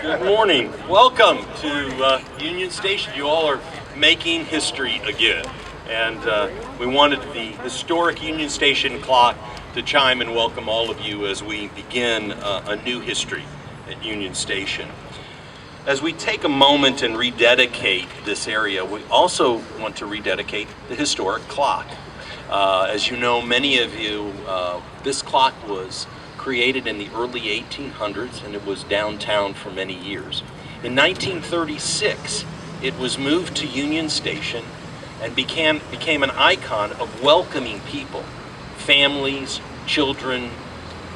Good morning. Welcome to Union Station. You all are making history again. And we wanted the historic Union Station clock to chime and welcome all of you as we begin a new history at Union Station. As we take a moment and rededicate this area, we also want to rededicate the historic clock. As you know, many of you, this clock was created in the early 1800s, and it was downtown for many years. In 1936, it was moved to Union Station and became an icon of welcoming people, families, children,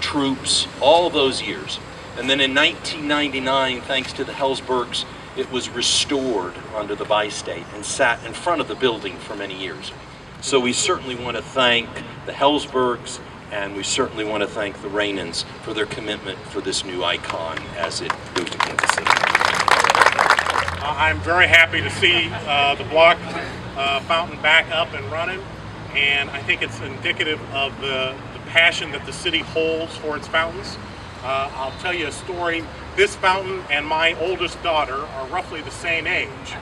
troops, all those years. And then in 1999, thanks to the Hellsbergs, it was restored under the bi-state and sat in front of the building for many years. So we certainly want to thank the Hellsbergs, and we certainly want to thank the Rainans for their commitment for this new icon as it moved to Kansas City. I'm very happy to see the Bloch Fountain back up and running, and I think it's indicative of the passion that the city holds for its fountains. I'll tell you a story. This fountain and my oldest daughter are roughly the same age,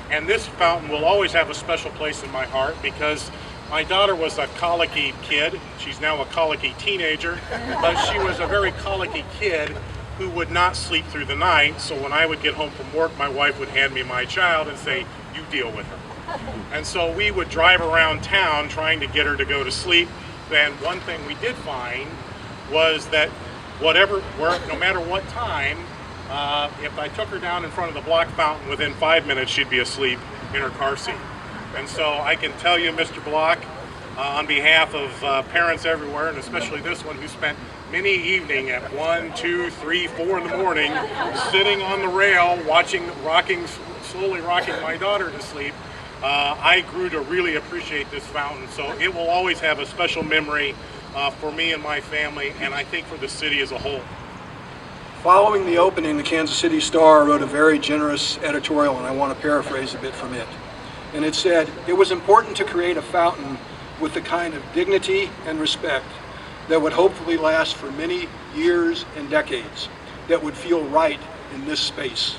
and this fountain will always have a special place in my heart because my daughter was a colicky kid. She's now a colicky teenager, but she was a very colicky kid who would not sleep through the night. So when I would get home from work, my wife would hand me my child and say, "You deal with her." And so we would drive around town trying to get her to go to sleep. And one thing we did find was that no matter what time, if I took her down in front of the Bloch Fountain, within 5 minutes she'd be asleep in her car seat. And so I can tell you, Mr. Bloch, on behalf of parents everywhere, and especially this one who spent many evening at 1, 2, 3, 4 in the morning, sitting on the rail, slowly rocking my daughter to sleep, I grew to really appreciate this fountain. So it will always have a special memory for me and my family, and I think for the city as a whole. Following the opening, the Kansas City Star wrote a very generous editorial, and I want to paraphrase a bit from it. And it said, "It was important to create a fountain with the kind of dignity and respect that would hopefully last for many years and decades, that would feel right in this space.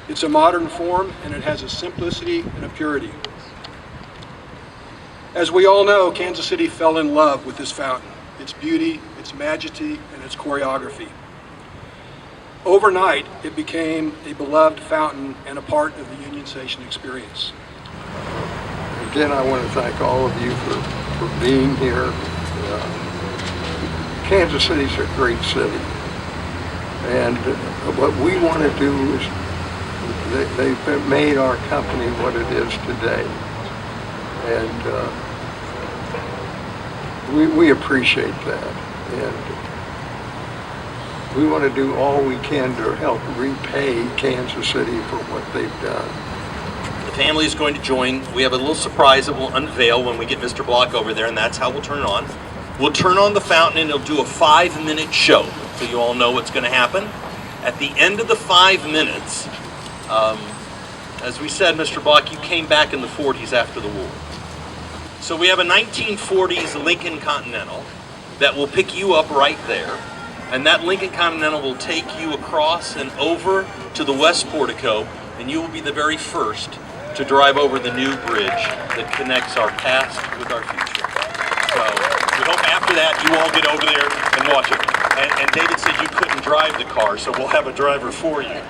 It's a modern form, and it has a simplicity and a purity." As we all know, Kansas City fell in love with this fountain, its beauty, its majesty, and its choreography. Overnight, it became a beloved fountain and a part of the Union Station experience. Again, I want to thank all of you for being here. Kansas City's a great city, and what we want to do is they've made our company what it is today, and we appreciate that, and we want to do all we can to help repay Kansas City for what they've done. The family is going to join. We have a little surprise that we'll unveil when we get Mr. Bloch over there, and that's how we'll turn it on. We'll turn on the fountain, and it'll do a 5-minute show, so you all know what's going to happen. At the end of the 5 minutes, as we said, Mr. Bloch, you came back in the 40s after the war. So we have a 1940s Lincoln Continental that will pick you up right there. And that Lincoln Continental will take you across and over to the West Portico, and you will be the very first to drive over the new bridge that connects our past with our future. So we hope after that you all get over there and watch it. And David said you couldn't drive the car, so we'll have a driver for you.